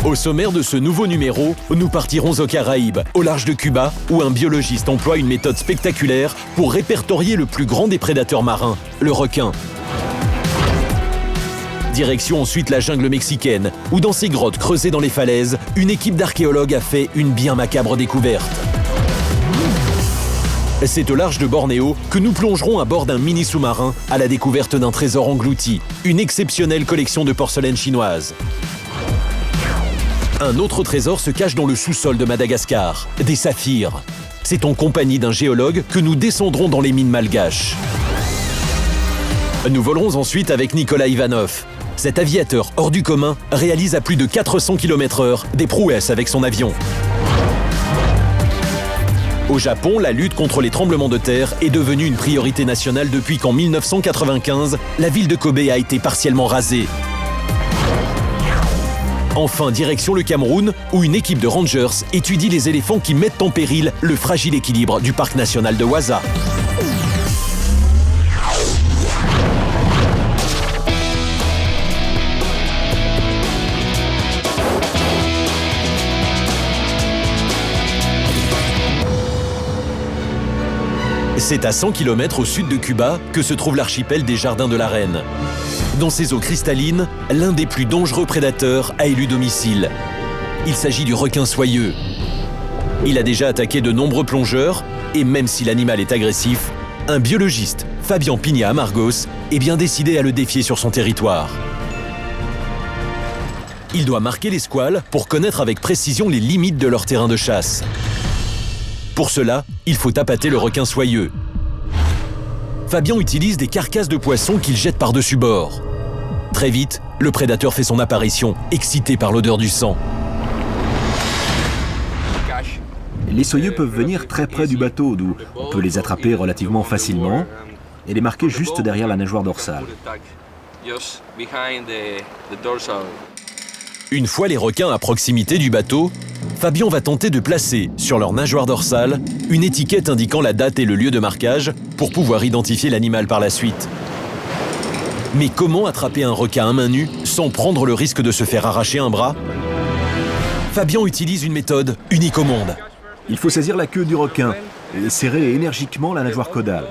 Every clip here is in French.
Au sommaire de ce nouveau numéro, nous partirons aux Caraïbes, au large de Cuba, où un biologiste emploie une méthode spectaculaire pour répertorier le plus grand des prédateurs marins, le requin. Direction ensuite la jungle mexicaine, où dans ces grottes creusées dans les falaises, une équipe d'archéologues a fait une bien macabre découverte. C'est au large de Bornéo que nous plongerons à bord d'un mini sous-marin à la découverte d'un trésor englouti, une exceptionnelle collection de porcelaine chinoise. Un autre trésor se cache dans le sous-sol de Madagascar, des saphirs. C'est en compagnie d'un géologue que nous descendrons dans les mines malgaches. Nous volerons ensuite avec Nicolas Ivanov. Cet aviateur hors du commun réalise à plus de 400 km/h des prouesses avec son avion. Au Japon, la lutte contre les tremblements de terre est devenue une priorité nationale depuis qu'en 1995, la ville de Kobe a été partiellement rasée. Enfin, direction le Cameroun, où une équipe de rangers étudie les éléphants qui mettent en péril le fragile équilibre du parc national de Waza. C'est à 100 km au sud de Cuba que se trouve l'archipel des Jardins de la Reine. Dans ses eaux cristallines, l'un des plus dangereux prédateurs a élu domicile. Il s'agit du requin soyeux. Il a déjà attaqué de nombreux plongeurs, et même si l'animal est agressif, un biologiste, Fabian Pigna Amargos, est bien décidé à le défier sur son territoire. Il doit marquer les squales pour connaître avec précision les limites de leur terrain de chasse. Pour cela, il faut appâter le requin soyeux. Fabian utilise des carcasses de poissons qu'il jette par-dessus bord. Très vite, le prédateur fait son apparition, excité par l'odeur du sang. Les soyeux peuvent venir très près du bateau, d'où on peut les attraper relativement facilement et les marquer juste derrière la nageoire dorsale. Une fois les requins à proximité du bateau, Fabian va tenter de placer sur leur nageoire dorsale une étiquette indiquant la date et le lieu de marquage pour pouvoir identifier l'animal par la suite. Mais comment attraper un requin à main nue sans prendre le risque de se faire arracher un bras? Fabian utilise une méthode unique au monde. Il faut saisir la queue du requin et serrer énergiquement la nageoire caudale.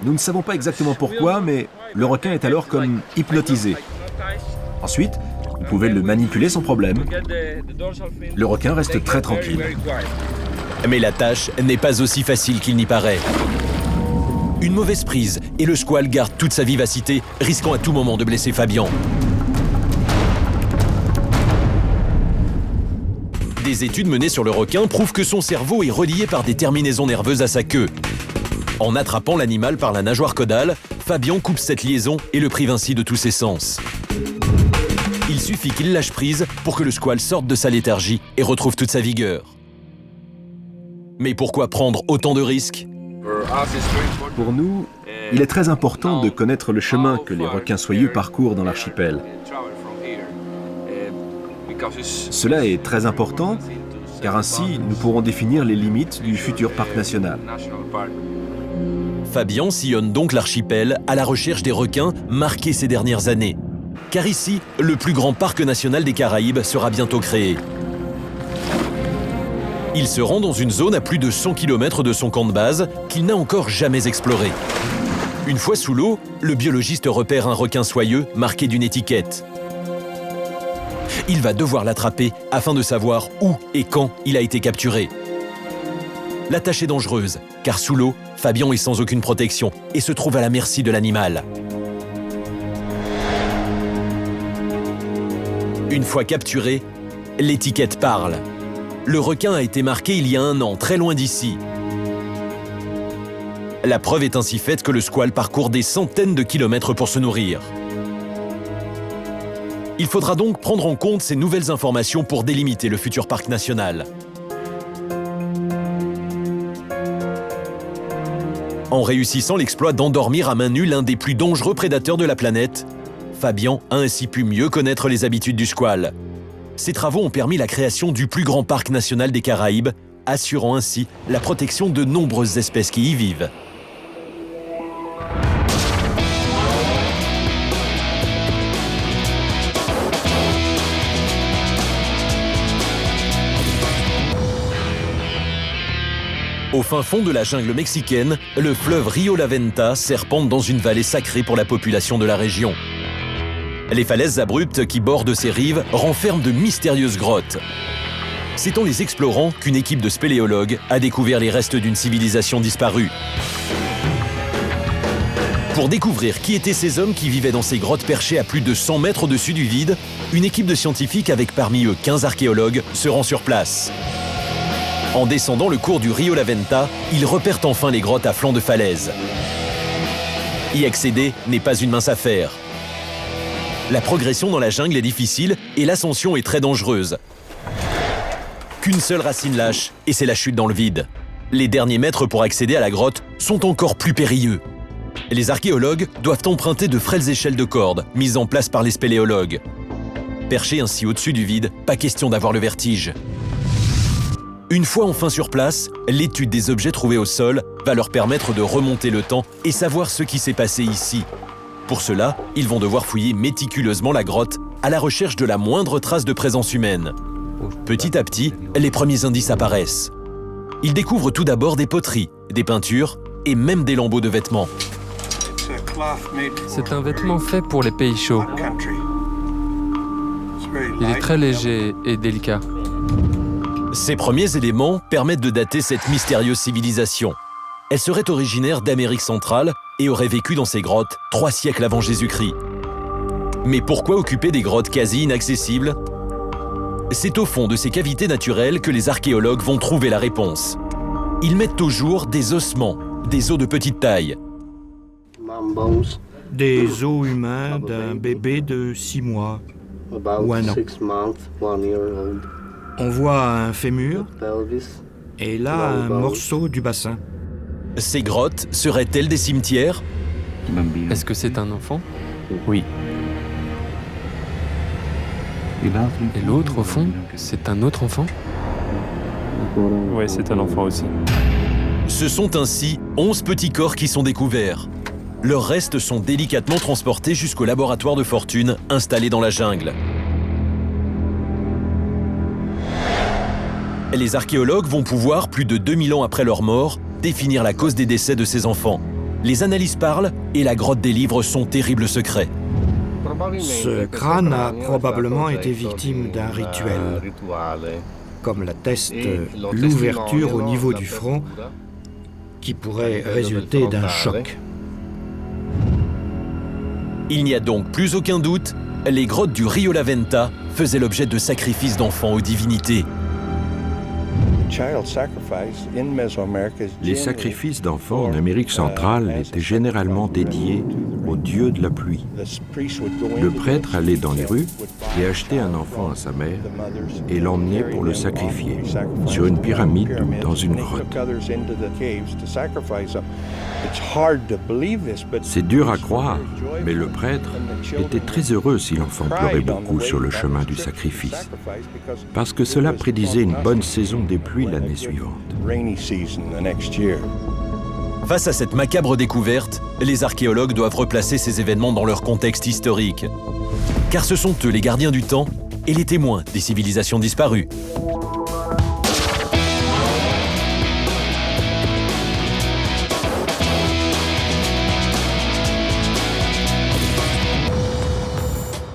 Nous ne savons pas exactement pourquoi, mais le requin est alors comme hypnotisé. Ensuite, vous pouvez le manipuler sans problème. Le requin reste très tranquille. Mais la tâche n'est pas aussi facile qu'il n'y paraît. Une mauvaise prise et le squale garde toute sa vivacité, risquant à tout moment de blesser Fabian. Des études menées sur le requin prouvent que son cerveau est relié par des terminaisons nerveuses à sa queue. En attrapant l'animal par la nageoire caudale, Fabian coupe cette liaison et le prive ainsi de tous ses sens. Il suffit qu'il lâche prise pour que le squale sorte de sa léthargie et retrouve toute sa vigueur. Mais pourquoi prendre autant de risques? Pour nous, il est très important de connaître le chemin que les requins soyeux parcourent dans l'archipel. Cela est très important, car ainsi nous pourrons définir les limites du futur parc national. Fabian sillonne donc l'archipel à la recherche des requins marqués ces dernières années. Car ici, le plus grand parc national des Caraïbes sera bientôt créé. Il se rend dans une zone à plus de 100 km de son camp de base qu'il n'a encore jamais exploré. Une fois sous l'eau, le biologiste repère un requin soyeux marqué d'une étiquette. Il va devoir l'attraper afin de savoir où et quand il a été capturé. La tâche est dangereuse, car sous l'eau, Fabian est sans aucune protection et se trouve à la merci de l'animal. Une fois capturé, l'étiquette parle. Le requin a été marqué il y a 1 an, très loin d'ici. La preuve est ainsi faite que le squale parcourt des centaines de kilomètres pour se nourrir. Il faudra donc prendre en compte ces nouvelles informations pour délimiter le futur parc national. En réussissant l'exploit d'endormir à main nue l'un des plus dangereux prédateurs de la planète, Fabian a ainsi pu mieux connaître les habitudes du squale. Ces travaux ont permis la création du plus grand parc national des Caraïbes, assurant ainsi la protection de nombreuses espèces qui y vivent. Au fin fond de la jungle mexicaine, le fleuve Rio La Venta serpente dans une vallée sacrée pour la population de la région. Les falaises abruptes qui bordent ses rives renferment de mystérieuses grottes. C'est en les explorant qu'une équipe de spéléologues a découvert les restes d'une civilisation disparue. Pour découvrir qui étaient ces hommes qui vivaient dans ces grottes perchées à plus de 100 mètres au-dessus du vide, une équipe de scientifiques avec parmi eux 15 archéologues se rend sur place. En descendant le cours du Rio La Venta, ils repèrent enfin les grottes à flanc de falaise. Y accéder n'est pas une mince affaire. La progression dans la jungle est difficile et l'ascension est très dangereuse. Qu'une seule racine lâche et c'est la chute dans le vide. Les derniers mètres pour accéder à la grotte sont encore plus périlleux. Les archéologues doivent emprunter de frêles échelles de corde mises en place par les spéléologues. Perchés ainsi au-dessus du vide, pas question d'avoir le vertige. Une fois enfin sur place, l'étude des objets trouvés au sol va leur permettre de remonter le temps et savoir ce qui s'est passé ici. Pour cela, ils vont devoir fouiller méticuleusement la grotte à la recherche de la moindre trace de présence humaine. Petit à petit, les premiers indices apparaissent. Ils découvrent tout d'abord des poteries, des peintures et même des lambeaux de vêtements. C'est un vêtement fait pour les pays chauds. Il est très léger et délicat. Ces premiers éléments permettent de dater cette mystérieuse civilisation. Elle serait originaire d'Amérique centrale et aurait vécu dans ces grottes 3 siècles avant Jésus-Christ. Mais pourquoi occuper des grottes quasi inaccessibles ? C'est au fond de ces cavités naturelles que les archéologues vont trouver la réponse. Ils mettent au jour des ossements, des os de petite taille. Des os humains d'un bébé de 6 mois ou 1 an. On voit un fémur et là un morceau du bassin. Ces grottes seraient-elles des cimetières ? Est-ce que c'est un enfant? Oui. Et l'autre, au fond, c'est un autre enfant? Oui, c'est un enfant aussi. Ce sont ainsi 11 petits corps qui sont découverts. Leurs restes sont délicatement transportés jusqu'au laboratoire de fortune installé dans la jungle. Les archéologues vont pouvoir, plus de 2000 ans après leur mort, définir la cause des décès de ces enfants. Les analyses parlent et la grotte délivre son terrible secret. Ce crâne a probablement été victime d'un rituel, comme l'atteste l'ouverture au niveau du front, qui pourrait résulter d'un choc. Il n'y a donc plus aucun doute, les grottes du Rio La Venta faisaient l'objet de sacrifices d'enfants aux divinités. Les sacrifices d'enfants en Amérique centrale étaient généralement dédiés au dieu de la pluie. Le prêtre allait dans les rues et achetait un enfant à sa mère et l'emmenait pour le sacrifier sur une pyramide ou dans une grotte. C'est dur à croire, mais le prêtre était très heureux si l'enfant pleurait beaucoup sur le chemin du sacrifice, parce que cela prédisait une bonne saison des pluies l'année suivante. Face à cette macabre découverte, les archéologues doivent replacer ces événements dans leur contexte historique. Car ce sont eux les gardiens du temps et les témoins des civilisations disparues.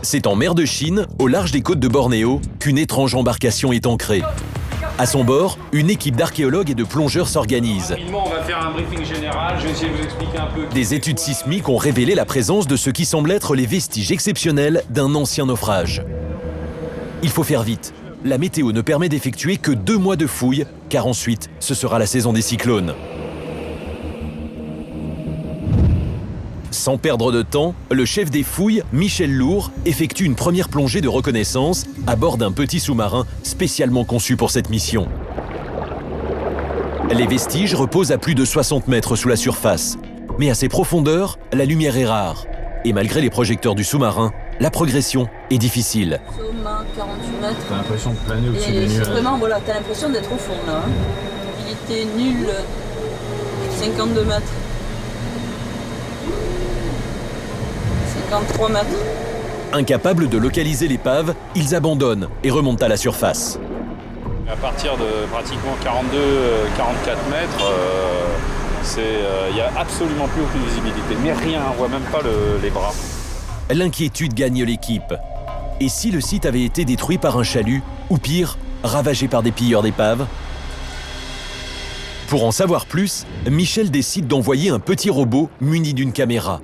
C'est en mer de Chine, au large des côtes de Bornéo, qu'une étrange embarcation est ancrée. À son bord, une équipe d'archéologues et de plongeurs s'organise. On va faire un briefing général, je vais essayer de vous expliquer un peu. Des études sismiques ont révélé la présence de ce qui semble être les vestiges exceptionnels d'un ancien naufrage. Il faut faire vite. La météo ne permet d'effectuer que 2 mois de fouilles, car ensuite, ce sera la saison des cyclones. Sans perdre de temps, le chef des fouilles, Michel Lourd, effectue une première plongée de reconnaissance à bord d'un petit sous-marin spécialement conçu pour cette mission. Les vestiges reposent à plus de 60 mètres sous la surface. Mais à ces profondeurs, la lumière est rare. Et malgré les projecteurs du sous-marin, la progression est difficile. 48 mètres. T'as l'impression de planer au-dessus des nuages. Vraiment, voilà, t'as l'impression d'être au fond, là. Visibilité nulle, 52 mètres. 53 mètres. Incapables de localiser l'épave, ils abandonnent et remontent à la surface. À partir de pratiquement 42-44 mètres, il n'y a absolument plus aucune visibilité. Mais rien, on ne voit même pas les bras. L'inquiétude gagne l'équipe. Et si le site avait été détruit par un chalut, ou pire, ravagé par des pilleurs d'épaves? Pour en savoir plus, Michel décide d'envoyer un petit robot muni d'une caméra.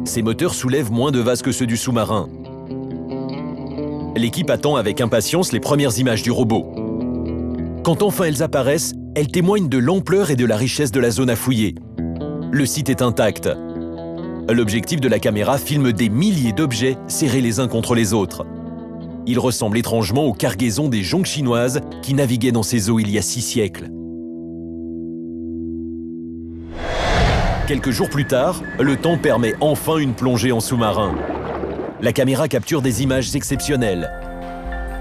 Ses moteurs soulèvent moins de vase que ceux du sous-marin. L'équipe attend avec impatience les premières images du robot. Quand enfin elles apparaissent, elles témoignent de l'ampleur et de la richesse de la zone à fouiller. Le site est intact. L'objectif de la caméra filme des milliers d'objets serrés les uns contre les autres. Il ressemble étrangement aux cargaisons des jonques chinoises qui naviguaient dans ces eaux il y a 6 siècles. Quelques jours plus tard, le temps permet enfin une plongée en sous-marin. La caméra capture des images exceptionnelles.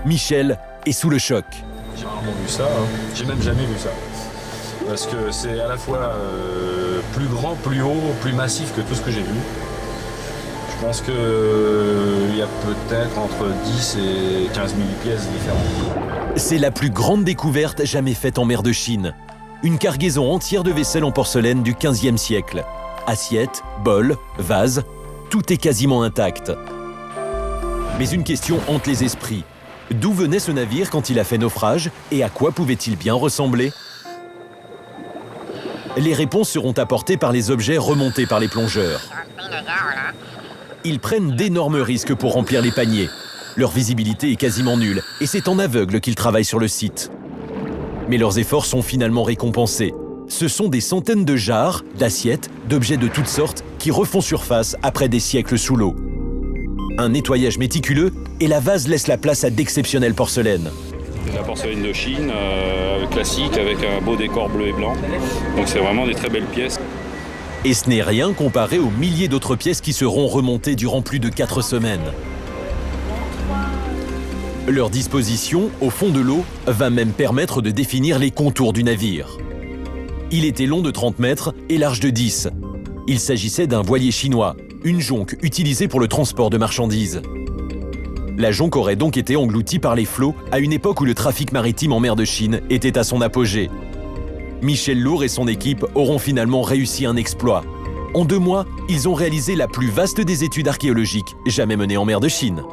Michel est sous le choc. J'ai rarement vu ça, hein. J'ai même jamais vu ça. Parce que c'est à la fois plus grand, plus haut, plus massif que tout ce que j'ai vu. Je pense qu'il y a peut-être entre 10 et 15 000 pièces différentes. C'est la plus grande découverte jamais faite en mer de Chine. Une cargaison entière de vaisselle en porcelaine du XVe siècle. Assiettes, bols, vases, tout est quasiment intact. Mais une question hante les esprits. D'où venait ce navire quand il a fait naufrage et à quoi pouvait-il bien ressembler? Les réponses seront apportées par les objets remontés par les plongeurs. Ils prennent d'énormes risques pour remplir les paniers. Leur visibilité est quasiment nulle et c'est en aveugle qu'ils travaillent sur le site. Mais leurs efforts sont finalement récompensés. Ce sont des centaines de jarres, d'assiettes, d'objets de toutes sortes qui refont surface après des siècles sous l'eau. Un nettoyage méticuleux et la vase laisse la place à d'exceptionnelles porcelaines. C'est la porcelaine de Chine, classique, avec un beau décor bleu et blanc. Donc c'est vraiment des très belles pièces. Et ce n'est rien comparé aux milliers d'autres pièces qui seront remontées durant plus de 4 semaines. Leur disposition, au fond de l'eau, va même permettre de définir les contours du navire. Il était long de 30 mètres et large de 10. Il s'agissait d'un voilier chinois, une jonque utilisée pour le transport de marchandises. La jonque aurait donc été engloutie par les flots à une époque où le trafic maritime en mer de Chine était à son apogée. Michel Lourd et son équipe auront finalement réussi un exploit. En 2 mois, ils ont réalisé la plus vaste des études archéologiques jamais menées en mer de Chine.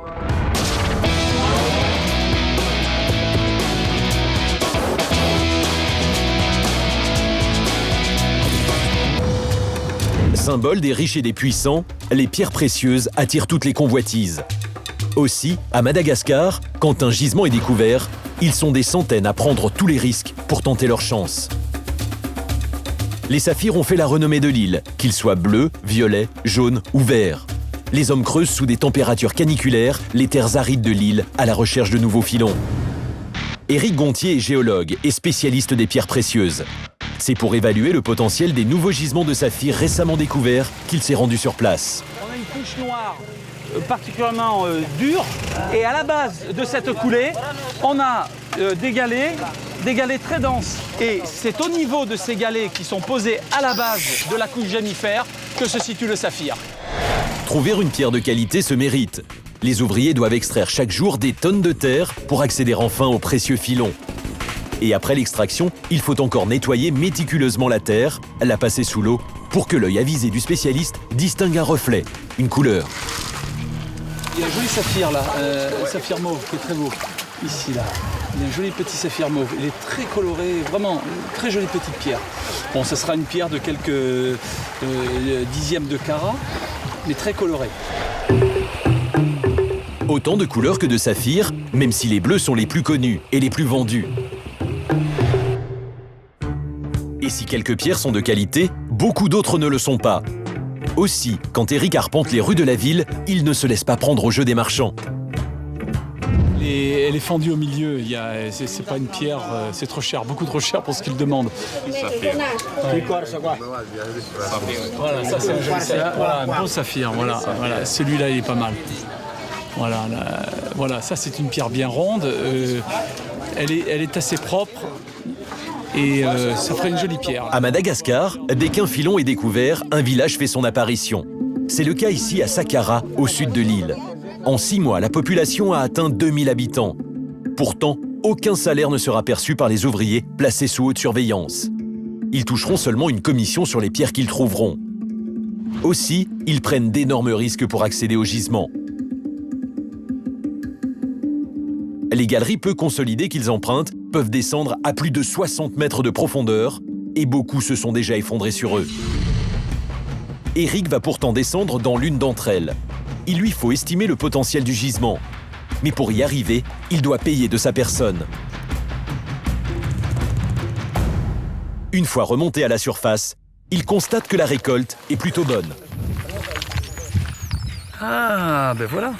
Symbole des riches et des puissants, les pierres précieuses attirent toutes les convoitises. Aussi, à Madagascar, quand un gisement est découvert, ils sont des centaines à prendre tous les risques pour tenter leur chance. Les saphirs ont fait la renommée de l'île, qu'ils soient bleus, violets, jaunes ou verts. Les hommes creusent sous des températures caniculaires les terres arides de l'île à la recherche de nouveaux filons. Éric Gontier est géologue et spécialiste des pierres précieuses. C'est pour évaluer le potentiel des nouveaux gisements de saphir récemment découverts qu'il s'est rendu sur place. On a une couche noire particulièrement dure et à la base de cette coulée, on a des galets très denses. Et c'est au niveau de ces galets qui sont posés à la base de la couche gémifère que se situe le saphir. Trouver une pierre de qualité se mérite. Les ouvriers doivent extraire chaque jour des tonnes de terre pour accéder enfin aux précieux filons. Et après l'extraction, il faut encore nettoyer méticuleusement la terre, la passer sous l'eau, pour que l'œil avisé du spécialiste distingue un reflet, une couleur. Il y a un joli saphir là, saphir mauve qui est très beau, ici là. Il y a un joli petit saphir mauve, il est très coloré, vraiment une très jolie petite pierre. Bon, ce sera une pierre de quelques dixièmes de carat, mais très colorée. Autant de couleurs que de saphirs, même si les bleus sont les plus connus et les plus vendus. Et si quelques pierres sont de qualité, beaucoup d'autres ne le sont pas. Aussi, quand Éric arpente les rues de la ville, il ne se laisse pas prendre au jeu des marchands. Elle est fendue au milieu, c'est pas une pierre, c'est trop cher, beaucoup trop cher pour ce qu'il demande. Voilà, ça c'est un joli saphir, voilà, un beau saphir, voilà, celui-là il est pas mal. Voilà, ça c'est une pierre bien ronde, elle est assez propre. Et ça ferait une jolie pierre. À Madagascar, dès qu'un filon est découvert, un village fait son apparition. C'est le cas ici à Sakara, au sud de l'île. En 6 mois, la population a atteint 2000 habitants. Pourtant, aucun salaire ne sera perçu par les ouvriers placés sous haute surveillance. Ils toucheront seulement une commission sur les pierres qu'ils trouveront. Aussi, ils prennent d'énormes risques pour accéder au gisement. Les galeries peu consolidées qu'ils empruntent peuvent descendre à plus de 60 mètres de profondeur et beaucoup se sont déjà effondrés sur eux. Eric va pourtant descendre dans l'une d'entre elles. Il lui faut estimer le potentiel du gisement. Mais pour y arriver, il doit payer de sa personne. Une fois remonté à la surface, il constate que la récolte est plutôt bonne. Ah, ben voilà.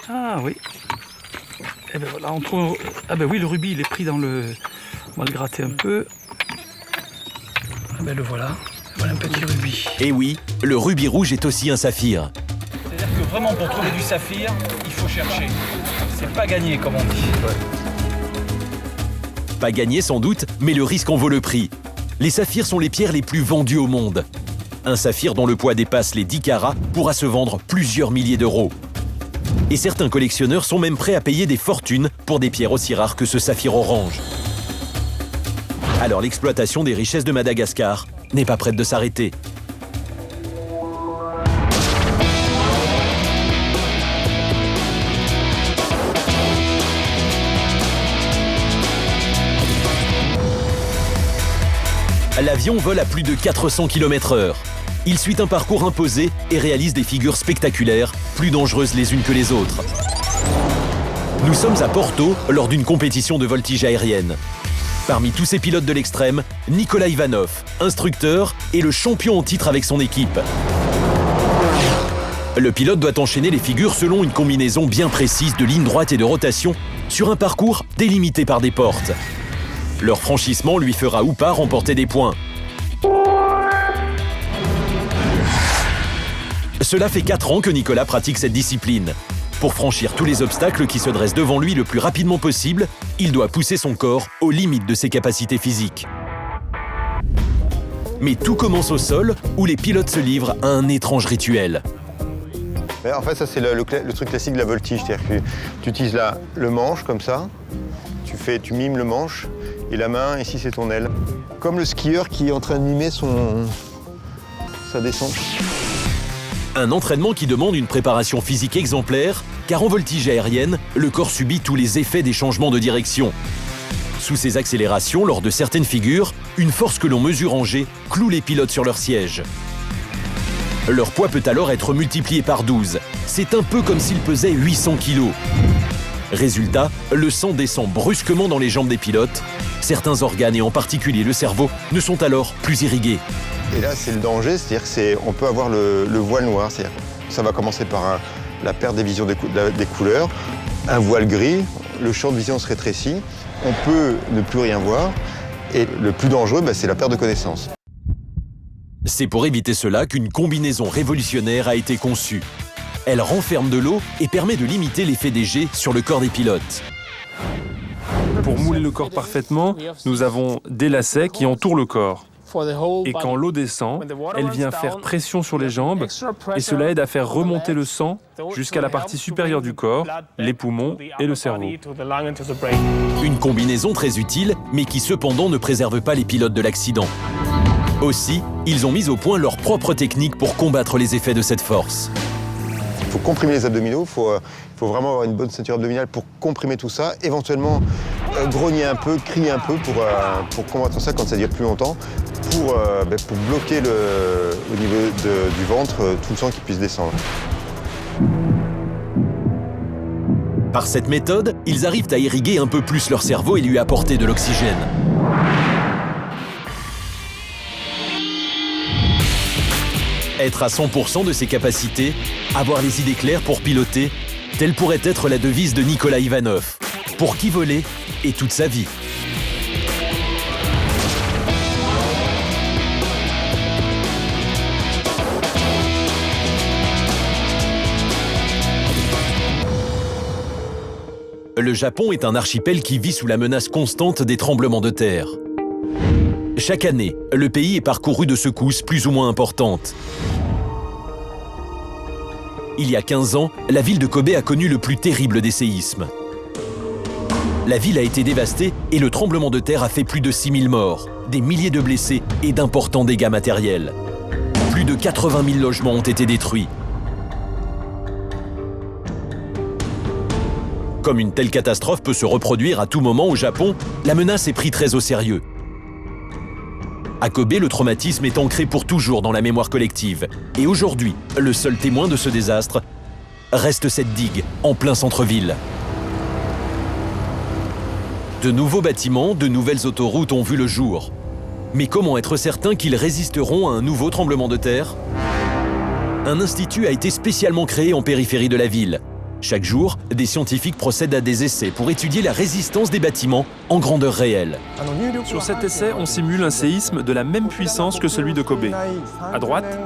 Ah oui. Et ben voilà, on trouve... Ah ben oui, le rubis, il est pris dans le... On va le gratter un peu. Ah ben le voilà. Voilà un petit rubis. Et oui, le rubis rouge est aussi un saphir. C'est-à-dire que vraiment, pour trouver du saphir, il faut chercher. C'est pas gagné, comme on dit. Pas gagné sans doute, mais le risque en vaut le prix. Les saphirs sont les pierres les plus vendues au monde. Un saphir dont le poids dépasse les 10 carats pourra se vendre plusieurs milliers d'euros. Et certains collectionneurs sont même prêts à payer des fortunes pour des pierres aussi rares que ce saphir orange. Alors l'exploitation des richesses de Madagascar n'est pas prête de s'arrêter. L'avion vole à plus de 400 km/h. Il suit un parcours imposé et réalise des figures spectaculaires, plus dangereuses les unes que les autres. Nous sommes à Porto lors d'une compétition de voltige aérienne. Parmi tous ces pilotes de l'extrême, Nicolas Ivanov, instructeur, est le champion en titre avec son équipe. Le pilote doit enchaîner les figures selon une combinaison bien précise de lignes droites et de rotation sur un parcours délimité par des portes. Leur franchissement lui fera ou pas remporter des points. Cela fait 4 ans que Nicolas pratique cette discipline. Pour franchir tous les obstacles qui se dressent devant lui le plus rapidement possible, il doit pousser son corps aux limites de ses capacités physiques. Mais tout commence au sol, où les pilotes se livrent à un étrange rituel. En fait, ça c'est le truc classique de la voltige, c'est-à-dire que tu utilises le manche comme ça, tu mimes le manche, et la main, ici c'est ton aile. Comme le skieur qui est en train de mimer sa descente. Un entraînement qui demande une préparation physique exemplaire, car en voltige aérienne, le corps subit tous les effets des changements de direction. Sous ces accélérations, lors de certaines figures, une force que l'on mesure en G cloue les pilotes sur leur siège. Leur poids peut alors être multiplié par 12. C'est un peu comme s'ils pesaient 800 kg. Résultat, le sang descend brusquement dans les jambes des pilotes. Certains organes, et en particulier le cerveau, ne sont alors plus irrigués. Et là, c'est le danger, c'est-à-dire qu'on peut avoir le voile noir. C'est-à-dire ça va commencer par la perte des visions des couleurs, un voile gris, le champ de vision se rétrécit, on peut ne plus rien voir, et le plus dangereux, c'est la perte de connaissance. C'est pour éviter cela qu'une combinaison révolutionnaire a été conçue. Elle renferme de l'eau et permet de limiter l'effet des jets sur le corps des pilotes. Pour mouler le corps parfaitement, nous avons des lacets qui entourent le corps. Et quand l'eau descend, elle vient faire pression sur les jambes et cela aide à faire remonter le sang jusqu'à la partie supérieure du corps, les poumons et le cerveau. Une combinaison très utile, mais qui cependant ne préserve pas les pilotes de l'accident. Aussi, ils ont mis au point leur propre technique pour combattre les effets de cette force. Il faut comprimer les abdominaux, il faut vraiment avoir une bonne ceinture abdominale pour comprimer tout ça, éventuellement grogner un peu, crier un peu pour combattre ça quand ça dure plus longtemps, pour bloquer au niveau du ventre tout le sang qui puisse descendre. Par cette méthode, ils arrivent à irriguer un peu plus leur cerveau et lui apporter de l'oxygène. Être à 100% de ses capacités, avoir les idées claires pour piloter, telle pourrait être la devise de Nicolas Ivanov, pour qui voler est toute sa vie. Le Japon est un archipel qui vit sous la menace constante des tremblements de terre. Chaque année, le pays est parcouru de secousses plus ou moins importantes. Il y a 15 ans, la ville de Kobe a connu le plus terrible des séismes. La ville a été dévastée et le tremblement de terre a fait plus de 6000 morts, des milliers de blessés et d'importants dégâts matériels. Plus de 80 000 logements ont été détruits. Comme une telle catastrophe peut se reproduire à tout moment au Japon, la menace est prise très au sérieux. À Kobe, le traumatisme est ancré pour toujours dans la mémoire collective. Et aujourd'hui, le seul témoin de ce désastre reste cette digue en plein centre-ville. De nouveaux bâtiments, de nouvelles autoroutes ont vu le jour. Mais comment être certain qu'ils résisteront à un nouveau tremblement de terre? Un institut a été spécialement créé en périphérie de la ville. Chaque jour, des scientifiques procèdent à des essais pour étudier la résistance des bâtiments en grandeur réelle. Sur cet essai, on simule un séisme de la même puissance que celui de Kobe. À droite,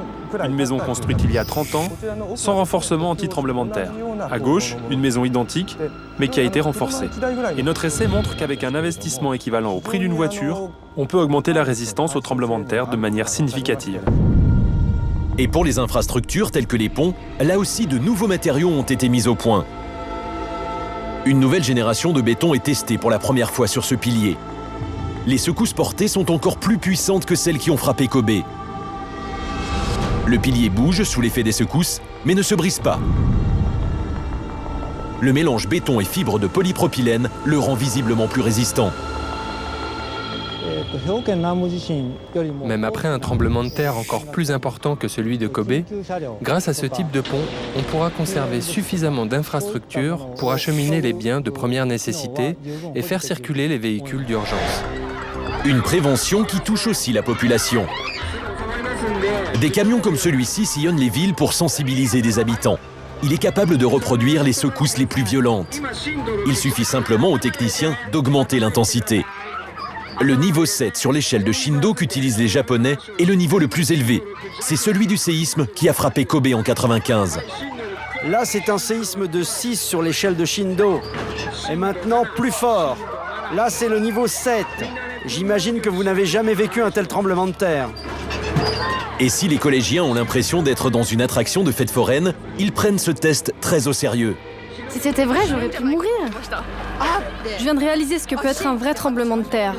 une maison construite il y a 30 ans, sans renforcement anti-tremblement de terre. À gauche, une maison identique, mais qui a été renforcée. Et notre essai montre qu'avec un investissement équivalent au prix d'une voiture, on peut augmenter la résistance au tremblement de terre de manière significative. Et pour les infrastructures telles que les ponts, là aussi de nouveaux matériaux ont été mis au point. Une nouvelle génération de béton est testée pour la première fois sur ce pilier. Les secousses portées sont encore plus puissantes que celles qui ont frappé Kobe. Le pilier bouge sous l'effet des secousses, mais ne se brise pas. Le mélange béton et fibre de polypropylène le rend visiblement plus résistant. Même après un tremblement de terre encore plus important que celui de Kobe, grâce à ce type de pont, on pourra conserver suffisamment d'infrastructures pour acheminer les biens de première nécessité et faire circuler les véhicules d'urgence. Une prévention qui touche aussi la population. Des camions comme celui-ci sillonnent les villes pour sensibiliser des habitants. Il est capable de reproduire les secousses les plus violentes. Il suffit simplement aux techniciens d'augmenter l'intensité. Le niveau 7 sur l'échelle de Shindo qu'utilisent les Japonais est le niveau le plus élevé. C'est celui du séisme qui a frappé Kobe en 1995. Là, c'est un séisme de 6 sur l'échelle de Shindo. Et maintenant, plus fort. Là, c'est le niveau 7. J'imagine que vous n'avez jamais vécu un tel tremblement de terre. Et si les collégiens ont l'impression d'être dans une attraction de fête foraine, ils prennent ce test très au sérieux. Si c'était vrai, j'aurais pu mourir. Je viens de réaliser ce que peut être un vrai tremblement de terre.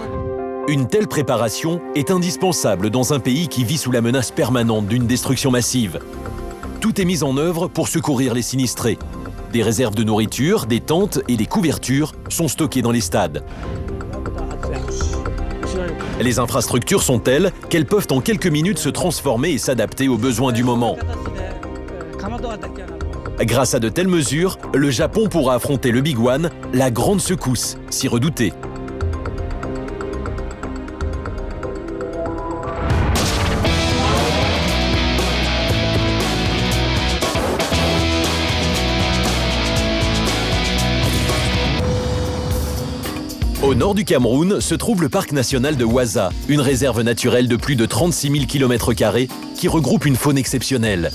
Une telle préparation est indispensable dans un pays qui vit sous la menace permanente d'une destruction massive. Tout est mis en œuvre pour secourir les sinistrés. Des réserves de nourriture, des tentes et des couvertures sont stockées dans les stades. Les infrastructures sont telles qu'elles peuvent en quelques minutes se transformer et s'adapter aux besoins du moment. Grâce à de telles mesures, le Japon pourra affronter le Big One, la grande secousse, si redoutée. Au nord du Cameroun se trouve le parc national de Waza, une réserve naturelle de plus de 36 000 km² qui regroupe une faune exceptionnelle.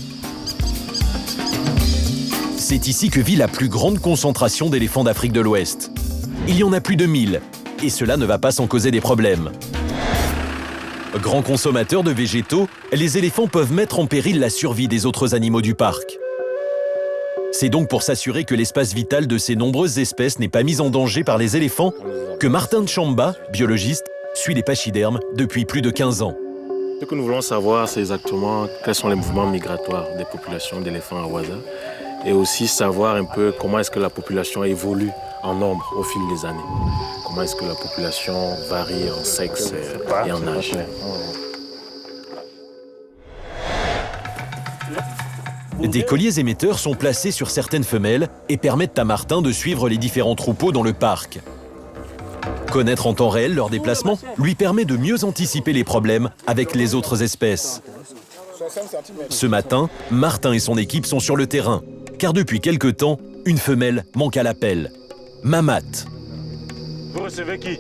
C'est ici que vit la plus grande concentration d'éléphants d'Afrique de l'Ouest. Il y en a plus de 1000, et cela ne va pas sans causer des problèmes. Grands consommateurs de végétaux, les éléphants peuvent mettre en péril la survie des autres animaux du parc. C'est donc pour s'assurer que l'espace vital de ces nombreuses espèces n'est pas mis en danger par les éléphants que Martin Chamba, biologiste, suit les pachydermes depuis plus de 15 ans. Ce que nous voulons savoir, c'est exactement quels sont les mouvements migratoires des populations d'éléphants à Waza et aussi savoir un peu comment est-ce que la population évolue en nombre au fil des années. Comment est-ce que la population varie en sexe et en âge. Des colliers émetteurs sont placés sur certaines femelles et permettent à Martin de suivre les différents troupeaux dans le parc. Connaître en temps réel leurs déplacements lui permet de mieux anticiper les problèmes avec les autres espèces. Ce matin, Martin et son équipe sont sur le terrain, car depuis quelque temps, une femelle manque à l'appel. Mamat. Vous recevez qui?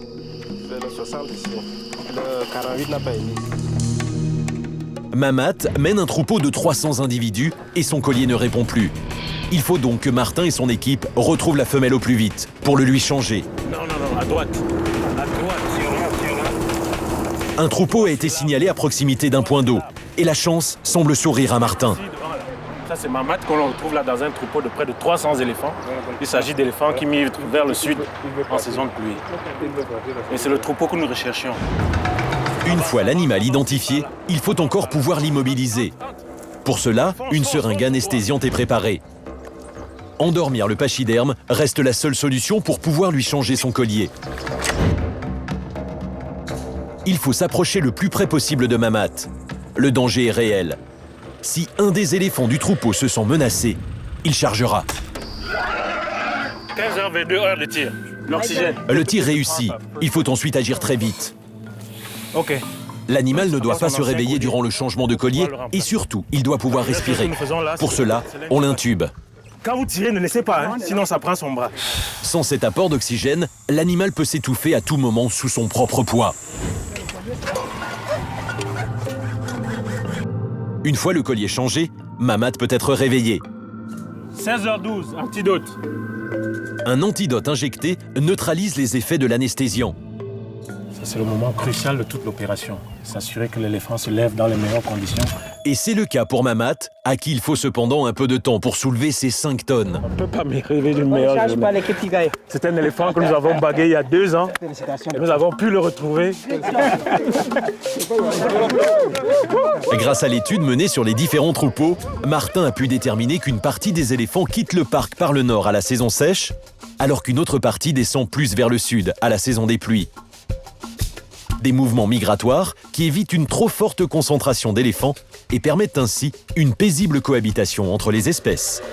C'est le 60 ici. Le 48 n'a pas émis. Mamat mène un troupeau de 300 individus et son collier ne répond plus. Il faut donc que Martin et son équipe retrouvent la femelle au plus vite pour le lui changer. Non, à droite. À droite, sur là. Un troupeau a été signalé à proximité d'un point d'eau et la chance semble sourire à Martin. Ça, c'est Mamat qu'on retrouve là dans un troupeau de près de 300 éléphants. Il s'agit d'éléphants qui migrent vers le sud en saison de pluie. Et c'est le troupeau que nous recherchions. Une fois l'animal identifié, il faut encore pouvoir l'immobiliser. Pour cela, une seringue anesthésiante est préparée. Endormir le pachyderme reste la seule solution pour pouvoir lui changer son collier. Il faut s'approcher le plus près possible de Mamat. Le danger est réel. Si un des éléphants du troupeau se sent menacé, il chargera. 15h22, heure de tir. L'oxygène. Le tir réussit. Il faut ensuite agir très vite. OK. L'animal ne doit pas se réveiller durant le changement de collier et surtout, il doit pouvoir respirer. Pour cela, on l'intube. Quand vous tirez, ne laissez pas, sinon ça prend son bras. Sans cet apport d'oxygène, l'animal peut s'étouffer à tout moment sous son propre poids. Une fois le collier changé, Mamat peut être réveillé. 16h12, antidote. Un antidote injecté neutralise les effets de l'anesthésiant. C'est le moment crucial de toute l'opération. S'assurer que l'éléphant se lève dans les meilleures conditions. Et c'est le cas pour Mamat, à qui il faut cependant un peu de temps pour soulever ses 5 tonnes. On ne peut pas me rêver d'une meilleure journée. C'est un éléphant que nous avons bagué il y a 2 ans. Et nous avons pu le retrouver. Grâce à l'étude menée sur les différents troupeaux, Martin a pu déterminer qu'une partie des éléphants quitte le parc par le nord à la saison sèche, alors qu'une autre partie descend plus vers le sud à la saison des pluies. Des mouvements migratoires qui évitent une trop forte concentration d'éléphants et permettent ainsi une paisible cohabitation entre les espèces.